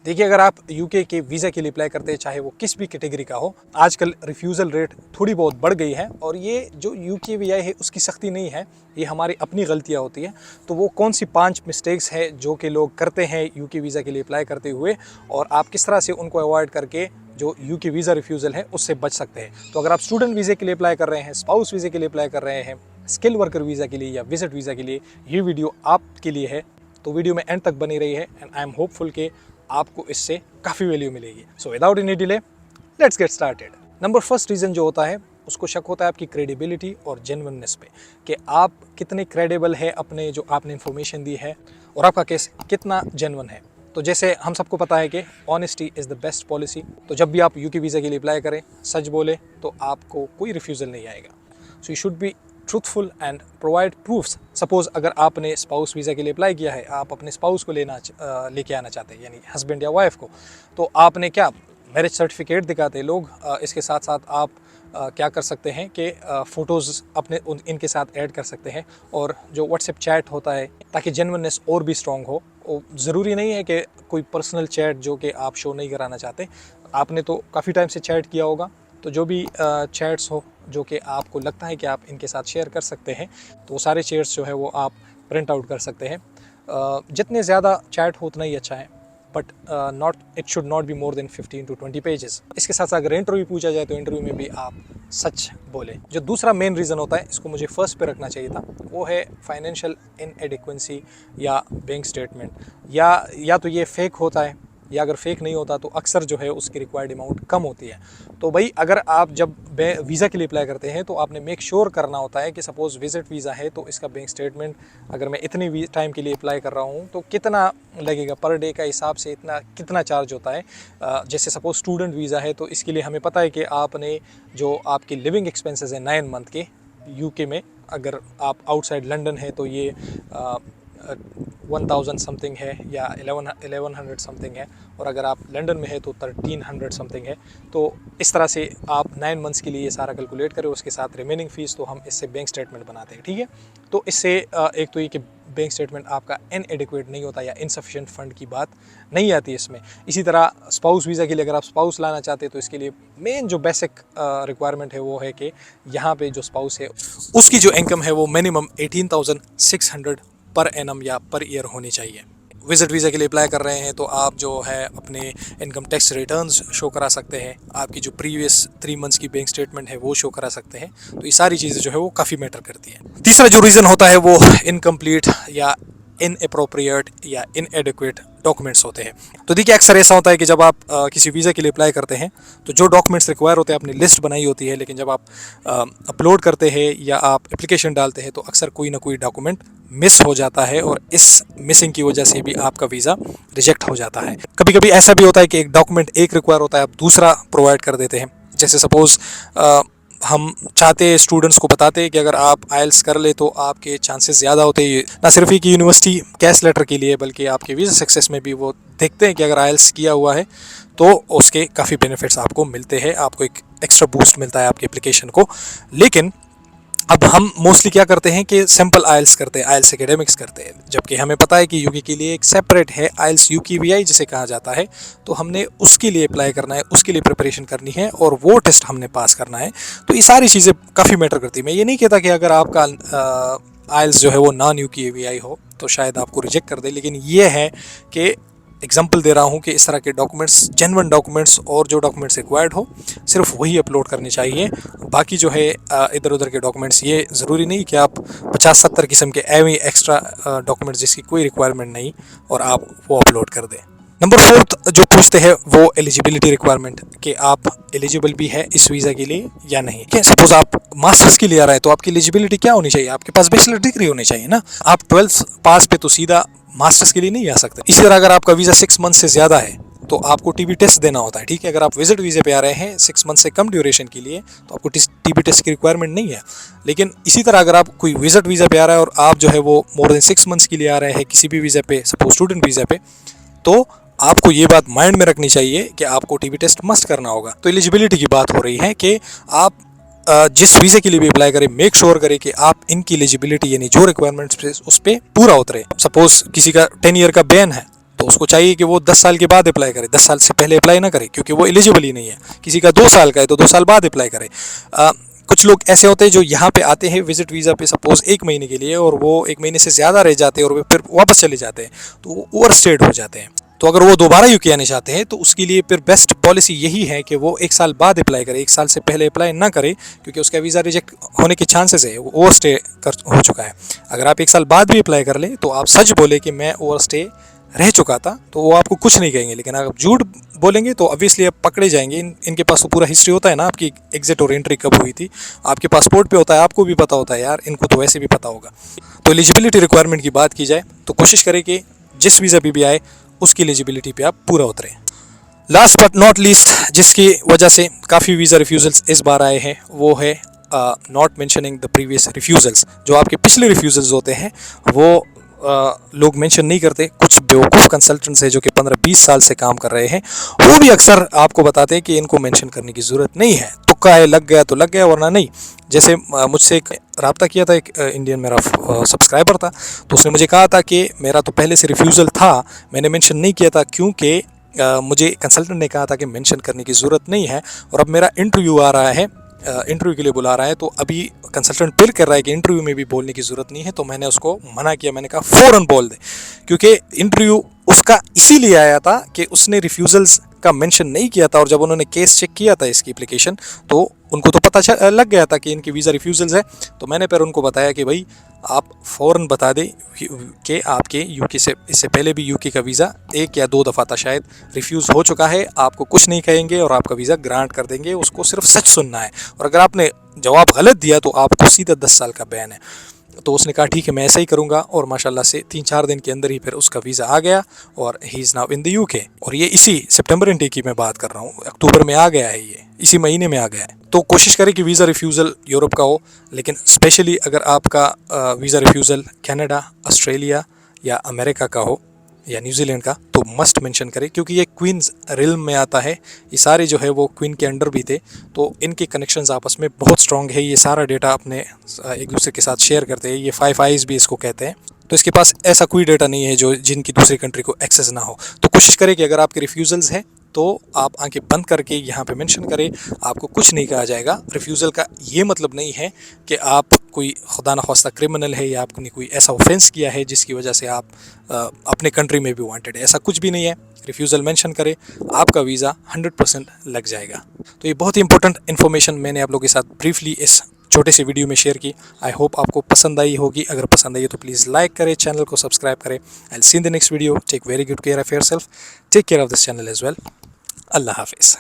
देखिए, अगर आप यूके के वीज़ा के लिए अप्लाई करते हैं, चाहे वो किस भी कैटेगरी का हो, आजकल रिफ्यूज़ल रेट थोड़ी बहुत बढ़ गई है। और ये जो यूके वीज़ा है उसकी सख्ती नहीं है, ये हमारी अपनी गलतियाँ होती हैं। तो वो कौन सी 5 मिस्टेक्स है जो कि लोग करते हैं यूके वीज़ा के लिए अप्लाई करते हुए, और आप किस तरह से उनको अवॉइड करके जो यूके वीज़ा रिफ्यूज़ल है उससे बच सकते हैं। तो अगर आप स्टूडेंट वीज़े के लिए अप्लाई कर रहे हैं, स्पाउस वीज़े के लिए अप्लाई कर रहे हैं, स्किल वर्कर वीज़ा के लिए या विजिट वीज़ा के लिए, ये वीडियो आपके लिए है। तो वीडियो में एंड तक बनी रही है एंड आई एम होपफुल कि आपको इससे काफ़ी वैल्यू मिलेगी। So without any delay let's get started. Number first reason जो होता है, उसको शक होता है आपकी क्रेडिबिलिटी और जेन्युइननेस पे, कि आप कितने क्रेडिबल है अपने जो आपने इन्फॉर्मेशन दी है, और आपका केस कितना जेन्युइन है। तो जैसे हम सबको पता है कि honesty is the best policy. तो जब भी आप यूके वीज़ा के लिए अप्लाई करें, सच बोले तो आपको कोई रिफ्यूज़ल नहीं आएगा। So you should be truthful and provide proofs. Suppose अगर आपने स्पाउस वीज़ा के लिए अप्लाई किया है, आप अपने स्पाउस को लेके आना चाहते हैं, यानी हस्बैंड या वाइफ को, तो आपने क्या मैरिज सर्टिफिकेट दिखाते हैं लोग। इसके साथ साथ आप क्या कर सकते हैं कि फ़ोटोज़ अपने इनके साथ ऐड कर सकते हैं, और जो व्हाट्सएप चैट होता है, ताकि जेन्युइननेस और भी स्ट्रॉन्ग हो। ज़रूरी नहीं है कि कोई पर्सनल चैट जो कि आप शो नहीं कराना चाहते। आपने तो काफ़ी टाइम से चैट किया होगा, तो जो भी चैट्स हो जो कि आपको लगता है कि आप इनके साथ शेयर कर सकते हैं, तो वो सारे चैट्स जो है वो आप प्रिंट आउट कर सकते हैं। जितने ज़्यादा चैट हो उतना ही अच्छा है, but it should not be more than 15 to 20 pages. इसके साथ साथ अगर इंटरव्यू पूछा जाए तो इंटरव्यू में भी आप सच बोले। जो दूसरा मेन रीज़न होता है, इसको मुझे फर्स्ट पे रखना चाहिए था, वो है फाइनेंशियल इनएडिक्वेंसी या बैंक स्टेटमेंट। या तो ये फेक होता है, या अगर फेक नहीं होता तो अक्सर जो है उसकी रिक्वायर्ड अमाउंट कम होती है। तो भाई, अगर आप जब वीज़ा के लिए अप्लाई करते हैं तो आपने मेक श्योर करना होता है कि सपोज़ विजिट वीज़ा है तो इसका बैंक स्टेटमेंट, अगर मैं इतनी टाइम के लिए अप्लाई कर रहा हूँ तो कितना लगेगा, पर डे का हिसाब से इतना कितना चार्ज होता है। जैसे सपोज़ स्टूडेंट वीज़ा है तो इसके लिए हमें पता है कि आपने जो आपकी लिविंग एक्सपेंसेस हैं 9 मंथ के यूके में, अगर आप आउटसाइड लंदन है तो ये 1000 समथिंग है या 1100 समथिंग है, और अगर आप लंदन में है तो 1300 समथिंग है। तो इस तरह से आप 9 मंथ्स के लिए ये सारा कैलकुलेट करें, उसके साथ रिमेनिंग फ़ीस, तो हम इससे बैंक स्टेटमेंट बनाते हैं। ठीक है, तो इससे एक तो ये कि बैंक स्टेटमेंट आपका इनएडिक्वेट नहीं होता या इनसफिशिएंट फ़ंड की बात नहीं आती इसमें। इसी तरह स्पाउस वीज़ा के लिए अगर आप स्पाउस लाना चाहते हैं तो इसके लिए मेन जो बेसिक रिक्वायरमेंट है वो है कि यहाँ पे जो स्पाउस है उसकी जो इनकम है वो मिनिमम 18,600 पर एनम या पर ईयर होनी चाहिए। विजिट वीज़ा के लिए अप्लाई कर रहे हैं तो आप जो है अपने इनकम टैक्स रिटर्न्स शो करा सकते हैं, आपकी जो प्रीवियस 3 मंथ्स की बैंक स्टेटमेंट है वो शो करा सकते हैं। तो ये सारी चीज़ें जो है वो काफ़ी मैटर करती हैं। तीसरा जो रीज़न होता है वो इनकम्प्लीट या इनअप्रोप्रिएट या इनएडिक्वेट डॉक्यूमेंट्स होते हैं। तो देखिए, अक्सर ऐसा होता है कि जब आप किसी वीज़ा के लिए अप्लाई करते हैं तो जो डॉक्यूमेंट्स रिक्वायर होते हैं आपने लिस्ट बनाई होती है, लेकिन जब आप अपलोड करते हैं या आप एप्लीकेशन डालते हैं तो अक्सर कोई ना कोई डॉक्यूमेंट मिस हो जाता है, और इस मिसिंग की वजह से भी आपका वीज़ा रिजेक्ट हो जाता है। कभी कभी ऐसा भी होता है कि एक डॉक्यूमेंट एक रिक्वायर होता है, आप दूसरा प्रोवाइड कर देते हैं। जैसे सपोज़ हम चाहते हैं, स्टूडेंट्स को बताते हैं कि अगर आप आइल्स कर ले तो आपके चांसेस ज़्यादा होते हैं, ना सिर्फ ही कि यूनिवर्सिटी कैश लेटर के लिए बल्कि आपके वीज़ा सक्सेस में भी वो देखते हैं कि अगर आइल्स किया हुआ है तो उसके काफ़ी बेनिफिट्स आपको मिलते हैं, आपको एक एक्स्ट्रा बूस्ट मिलता है आपकी एप्लीकेशन को। लेकिन अब हम मोस्टली क्या करते हैं कि सिंपल आइल्स करते हैं, आइल्स एकेडमिक्स करते हैं, जबकि हमें पता है कि यूके के लिए एक सेपरेट है आइल्स यूकेवीआई जिसे कहा जाता है। तो हमने उसके लिए अप्लाई करना है, उसके लिए प्रिपरेशन करनी है, और वो टेस्ट हमने पास करना है। तो ये सारी चीज़ें काफ़ी मैटर करती है। मैं ये नहीं कहता कि अगर आपका आइल्स जो है वो नॉन यूकेवीआई हो तो शायद आपको रिजेक्ट कर दे, लेकिन ये है कि एग्जाम्पल दे रहा हूँ कि इस तरह के डॉक्यूमेंट्स, जेन्युइन डॉक्यूमेंट्स, और जो डॉक्यूमेंट्स रिक्वायर्ड हो सिर्फ वही अपलोड करने चाहिए। बाकी जो है इधर उधर के डॉक्यूमेंट्स, ये ज़रूरी नहीं कि आप 50-70 किस्म के एवं एक्स्ट्रा डॉक्यूमेंट्स जिसकी कोई रिक्वायरमेंट नहीं और आप वो अपलोड कर दें। नंबर 4 जो पूछते हैं वो एलिजिबिलिटी रिक्वायरमेंट, कि आप एलिजिबल भी है इस वीज़ा के लिए या नहीं। क्या सपोज आप मास्टर्स के लिए आ रहे हैं तो आपकी एलिजिबिलिटी क्या होनी चाहिए, आपके पास बैचलर डिग्री होनी चाहिए ना। आप 12th पास पे तो सीधा मास्टर्स के लिए नहीं आ सकते। इसी तरह अगर आपका वीज़ा 6 मंथ से ज़्यादा है तो आपको टीबी टेस्ट देना होता है। ठीक है, अगर आप विजिट वीज़े पे आ रहे हैं 6 मंथ से कम ड्यूरेशन के लिए तो आपको टीबी टेस्ट की रिक्वायरमेंट नहीं है। लेकिन इसी तरह अगर आप कोई विजिट वीज़ा पे आ रहा है और आप जो है वो मोर देन 6 मंथ्स के लिए आ रहे हैं किसी भी वीज़ा पे, सपोज स्टूडेंट वीज़ा पे, तो आपको ये बात माइंड में रखनी चाहिए कि आपको टीबी टेस्ट मस्ट करना होगा। तो एलिजिबिलिटी की बात हो रही है कि आप जिस वीज़े के लिए भी अप्लाई करें मेक श्योर करें कि आप इनकी एलिजिबिलिटी यानी जो रिक्वायरमेंट्स उस पर पूरा उतरे। सपोज किसी का 10 ईयर का बैन है तो उसको चाहिए कि वो 10 साल के बाद अप्लाई करे, 10 साल से पहले अप्लाई ना करे, क्योंकि वो एलिजिबल ही नहीं है। किसी का 2 साल का है तो 2 साल बाद अप्लाई करे। कुछ लोग ऐसे होते हैं जो यहाँ पे आते हैं विजिट वीज़ा पे सपोज 1 महीने के लिए, और वो 1 महीने से ज़्यादा रह जाते हैं और वे फिर वापस चले जाते हैं, तो वो ओवर स्टेड हो जाते हैं। तो अगर वो दोबारा यूके आने चाहते हैं तो उसके लिए फिर बेस्ट पॉलिसी यही है कि वो 1 साल बाद अप्लाई करे, 1 साल से पहले अप्लाई ना करे, क्योंकि उसका वीज़ा रिजेक्ट होने के चांसेस है, वो ओवर स्टे हो चुका है। अगर आप 1 साल बाद भी अप्लाई कर लें तो आप सच बोले कि मैं ओवर स्टे रह चुका था, तो वो आपको कुछ नहीं कहेंगे। लेकिन अगर आप झूठ बोलेंगे तो ऑब्वियसली आप पकड़े जाएंगे। इनके पास तो पूरा हिस्ट्री होता है ना, आपकी एग्जिट और एंट्री कब हुई थी, आपके पासपोर्ट पे होता है, आपको भी पता होता है यार, इनको तो वैसे भी पता होगा। तो एलिजिबिलिटी रिक्वायरमेंट की बात की जाए तो कोशिश करें कि जिस वीज़ा भी आए उसकी एलिजिबिलिटी पे आप पूरा उतरें। लास्ट बट नॉट लीस्ट, जिसकी वजह से काफ़ी वीज़ा रिफ्यूज़ल्स इस बार आए हैं, वो है not mentioning the previous refusals. जो आपके पिछले रिफ्यूज़ल्स होते हैं वो लोग मेंशन नहीं करते। कुछ बेवकूफ़ कंसल्टेंट्स हैं जो कि 15-20 साल से काम कर रहे हैं, वो भी अक्सर आपको बताते हैं कि इनको मेंशन करने की ज़रूरत नहीं है, तुक्का है, लग गया तो लग गया वरना नहीं। जैसे मुझसे एक रब्ता किया था, एक इंडियन मेरा सब्सक्राइबर था, तो उसने मुझे कहा था कि मेरा तो पहले से रिफ्यूज़ल था, मैंने मेंशन नहीं किया था क्योंकि मुझे कंसल्टेंट ने कहा था कि मेंशन करने की ज़रूरत नहीं है, और अब मेरा इंटरव्यू आ रहा है, इंटरव्यू के लिए बुला रहा है, तो अभी कंसल्टेंट फिर कर रहा है कि इंटरव्यू में भी बोलने की ज़रूरत नहीं है। तो मैंने उसको मना किया, मैंने कहा फ़ौरन बोल दे, क्योंकि इंटरव्यू उसका इसीलिए आया था कि उसने रिफ्यूज़ल्स का मेंशन नहीं किया था, और जब उन्होंने केस चेक किया था इसकी एप्लीकेशन तो उनको तो पता लग गया था कि इनकी वीज़ा रिफ्यूज़ल्स है। तो मैंने फिर उनको बताया कि भाई आप फ़ौरन बता दें कि आपके यूके से इससे पहले भी यूके का वीज़ा 1 या 2 दफ़ा था शायद रिफ्यूज़ हो चुका है, आपको कुछ नहीं कहेंगे और आपका वीज़ा ग्रांट कर देंगे, उसको सिर्फ सच सुनना है, और अगर आपने जवाब गलत दिया तो आपको सीधा 10 साल का बैन है। तो उसने कहा ठीक है मैं ऐसा ही करूँगा, और माशाल्लाह से 3-4 दिन के अंदर ही फिर उसका वीज़ा आ गया और he is now in the UK. और ये इसी सितंबर इंटेक की मैं बात कर रहा हूँ, अक्टूबर में आ गया है, ये इसी महीने में आ गया है। तो कोशिश करें कि वीज़ा रिफ्यूज़ल यूरोप का हो, लेकिन स्पेशली अगर आपका वीज़ा रिफ्यूज़ल कनाडा, ऑस्ट्रेलिया या अमेरिका का हो या न्यूजीलैंड का, तो मस्ट मेंशन करें, क्योंकि ये क्वींस रिल्म में आता है। ये सारे जो है वो क्वीन के अंडर भी थे, तो इनके कनेक्शंस आपस में बहुत स्ट्रॉन्ग है। ये सारा डेटा अपने एक दूसरे के साथ शेयर करते हैं, ये 5 आइज़ भी इसको कहते हैं। तो इसके पास ऐसा कोई डेटा नहीं है जो जिनकी दूसरी कंट्री को एक्सेस ना हो। तो कोशिश करें कि अगर आपके रिफ्यूज़ल्स हैं तो आप आंखें बंद करके यहाँ पे मेंशन करें, आपको कुछ नहीं कहा जाएगा। रिफ्यूज़ल का ये मतलब नहीं है कि आप कोई खुदा न खास्ता क्रिमिनल है या आपने कोई ऐसा ऑफेंस किया है जिसकी वजह से आप अपने कंट्री में भी वांटेड है, ऐसा कुछ भी नहीं है। रिफ्यूज़ल मेंशन करें, आपका वीज़ा 100% लग जाएगा। तो ये बहुत ही इंपॉर्टेंट इन्फॉर्मेशन मैंने आप लोगों के साथ ब्रीफली इस छोटे से वीडियो में शेयर की। आई होप आपको पसंद आई होगी। अगर पसंद आई तो प्लीज़ लाइक करें, चैनल को सब्सक्राइब करें। I will see in the next video. Take very good care of yourself, take care of this channel as well. अल्लाह हाफिज़।